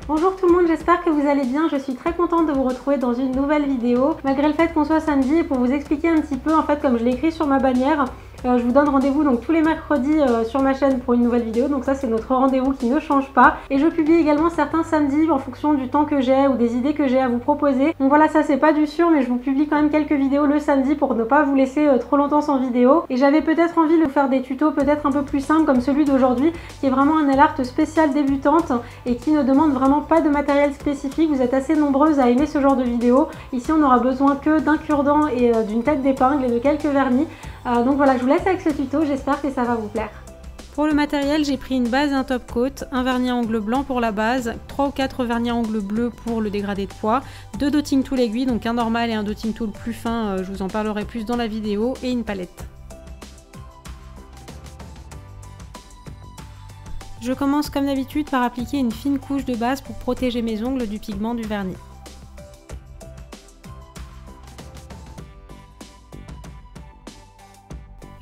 Bonjour tout le monde, j'espère que vous allez bien. Je suis très contente de vous retrouver dans une nouvelle vidéo, malgré le fait qu'on soit samedi, et pour vous expliquer un petit peu, en fait, comme je l'ai écrit sur ma bannière, je vous donne rendez-vous donc tous les mercredis sur ma chaîne pour une nouvelle vidéo, donc ça c'est notre rendez-vous qui ne change pas. Et je publie également certains samedis en fonction du temps que j'ai ou des idées que j'ai à vous proposer. Donc voilà, ça c'est pas du sûr, mais je vous publie quand même quelques vidéos le samedi pour ne pas vous laisser trop longtemps sans vidéo. Et j'avais peut-être envie de vous faire des tutos peut-être un peu plus simples comme celui d'aujourd'hui, qui est vraiment un nail art spécial débutante et qui ne demande vraiment pas de matériel spécifique. Vous êtes assez nombreuses à aimer ce genre de vidéo. Ici on n'aura besoin que d'un cure-dent et d'une tête d'épingle et de quelques vernis. Donc voilà, je vous laisse avec ce tuto, j'espère que ça va vous plaire. Pour le matériel, j'ai pris une base et un top coat, un vernis à ongles blanc pour la base, 3 ou 4 vernis à ongles bleus pour le dégradé de poids, 2 dotting tool aiguilles, donc un normal et un dotting tool plus fin, je vous en parlerai plus dans la vidéo, et une palette. Je commence comme d'habitude par appliquer une fine couche de base pour protéger mes ongles du pigment du vernis.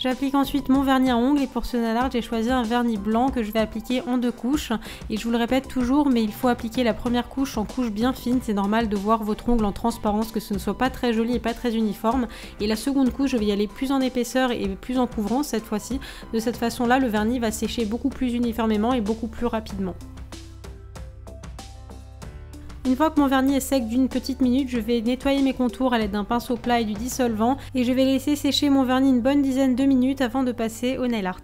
J'applique ensuite mon vernis à ongles et pour ce nail art j'ai choisi un vernis blanc que je vais appliquer en 2 couches. Et je vous le répète toujours, mais il faut appliquer la première couche en couche bien fine, c'est normal de voir votre ongle en transparence, que ce ne soit pas très joli et pas très uniforme. Et la seconde couche je vais y aller plus en épaisseur et plus en couvrance cette fois-ci. De cette façon là le vernis va sécher beaucoup plus uniformément et beaucoup plus rapidement. Une fois que mon vernis est sec d'une petite minute, je vais nettoyer mes contours à l'aide d'un pinceau plat et du dissolvant et je vais laisser sécher mon vernis une bonne dizaine de minutes avant de passer au nail art.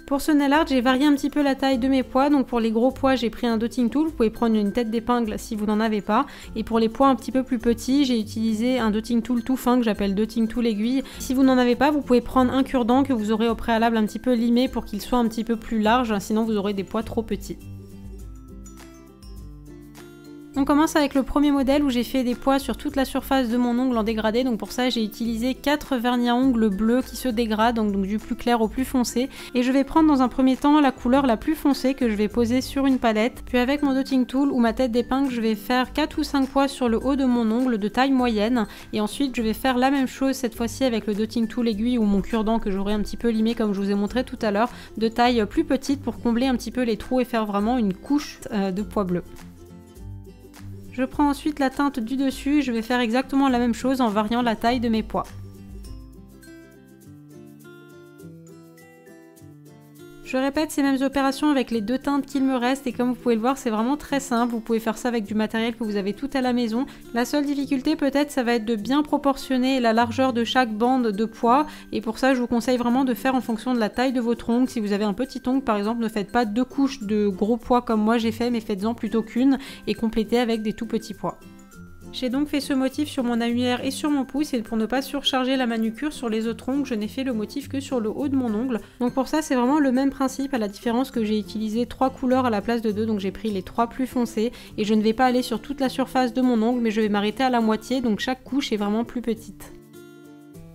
Pour ce nail art, j'ai varié un petit peu la taille de mes pois, donc pour les gros pois j'ai pris un dotting tool, vous pouvez prendre une tête d'épingle si vous n'en avez pas, et pour les pois un petit peu plus petits, j'ai utilisé un dotting tool tout fin que j'appelle dotting tool aiguille. Si vous n'en avez pas, vous pouvez prendre un cure-dent que vous aurez au préalable un petit peu limé pour qu'il soit un petit peu plus large, sinon vous aurez des pois trop petits. On commence avec le premier modèle où j'ai fait des pois sur toute la surface de mon ongle en dégradé, donc pour ça j'ai utilisé 4 vernis à ongles bleus qui se dégradent, donc du plus clair au plus foncé, et je vais prendre dans un premier temps la couleur la plus foncée que je vais poser sur une palette, puis avec mon dotting tool ou ma tête d'épingle je vais faire 4 ou 5 pois sur le haut de mon ongle de taille moyenne, et ensuite je vais faire la même chose cette fois-ci avec le dotting tool aiguille ou mon cure-dent que j'aurai un petit peu limé comme je vous ai montré tout à l'heure, de taille plus petite pour combler un petit peu les trous et faire vraiment une couche de pois bleus. Je prends ensuite la teinte du dessus et je vais faire exactement la même chose en variant la taille de mes pois. Je répète ces mêmes opérations avec les 2 teintes qu'il me reste et comme vous pouvez le voir c'est vraiment très simple, vous pouvez faire ça avec du matériel que vous avez tout à la maison. La seule difficulté peut-être ça va être de bien proportionner la largeur de chaque bande de pois et pour ça je vous conseille vraiment de faire en fonction de la taille de votre ongle. Si vous avez un petit ongle par exemple, ne faites pas 2 couches de gros pois comme moi j'ai fait, mais faites-en plutôt qu'une et complétez avec des tout petits pois. J'ai donc fait ce motif sur mon annulaire et sur mon pouce et pour ne pas surcharger la manucure sur les autres ongles, je n'ai fait le motif que sur le haut de mon ongle. Donc pour ça c'est vraiment le même principe à la différence que j'ai utilisé 3 couleurs à la place de 2, donc j'ai pris les 3 plus foncés et je ne vais pas aller sur toute la surface de mon ongle mais je vais m'arrêter à la moitié, donc chaque couche est vraiment plus petite.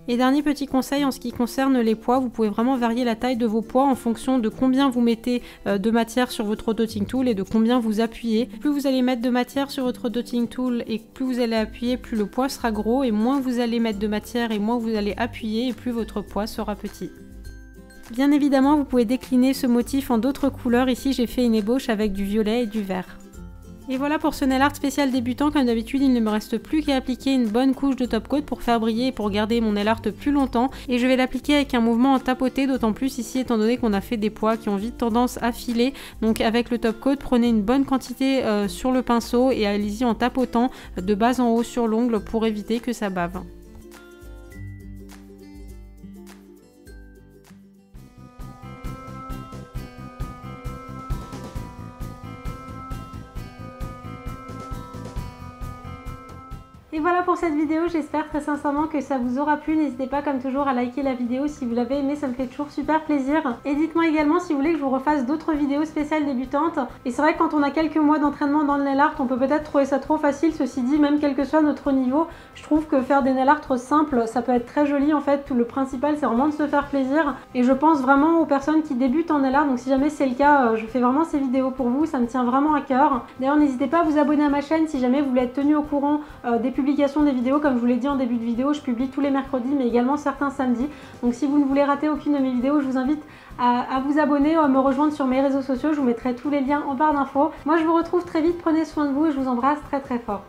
Et dernier petit conseil en ce qui concerne les pois, vous pouvez vraiment varier la taille de vos pois en fonction de combien vous mettez de matière sur votre dotting tool et de combien vous appuyez. Plus vous allez mettre de matière sur votre dotting tool et plus vous allez appuyer, plus le pois sera gros et moins vous allez mettre de matière et moins vous allez appuyer et plus votre pois sera petit. Bien évidemment, vous pouvez décliner ce motif en d'autres couleurs. Ici, j'ai fait une ébauche avec du violet et du vert. Et voilà pour ce nail art spécial débutant, comme d'habitude il ne me reste plus qu'à appliquer une bonne couche de top coat pour faire briller et pour garder mon nail art plus longtemps et je vais l'appliquer avec un mouvement en tapoté, d'autant plus ici étant donné qu'on a fait des pois qui ont vite tendance à filer, donc avec le top coat prenez une bonne quantité sur le pinceau et allez-y en tapotant de bas en haut sur l'ongle pour éviter que ça bave. Et voilà pour cette vidéo, j'espère très sincèrement que ça vous aura plu. N'hésitez pas comme toujours à liker la vidéo si vous l'avez aimé, ça me fait toujours super plaisir. Et dites-moi également si vous voulez que je vous refasse d'autres vidéos spéciales débutantes. Et c'est vrai que quand on a quelques mois d'entraînement dans le nail art, on peut peut-être trouver ça trop facile. Ceci dit, même quel que soit notre niveau, je trouve que faire des nail art simples, ça peut être très joli en fait. Tout le principal c'est vraiment de se faire plaisir. Et je pense vraiment aux personnes qui débutent en nail art, donc si jamais c'est le cas, je fais vraiment ces vidéos pour vous, ça me tient vraiment à cœur. D'ailleurs n'hésitez pas à vous abonner à ma chaîne si jamais vous voulez être tenu au courant des publication des vidéos, comme je vous l'ai dit en début de vidéo, je publie tous les mercredis mais également certains samedis. Donc si vous ne voulez rater aucune de mes vidéos, je vous invite à vous abonner ou à me rejoindre sur mes réseaux sociaux. Je vous mettrai tous les liens en barre d'infos. Moi je vous retrouve très vite, prenez soin de vous et je vous embrasse très très fort.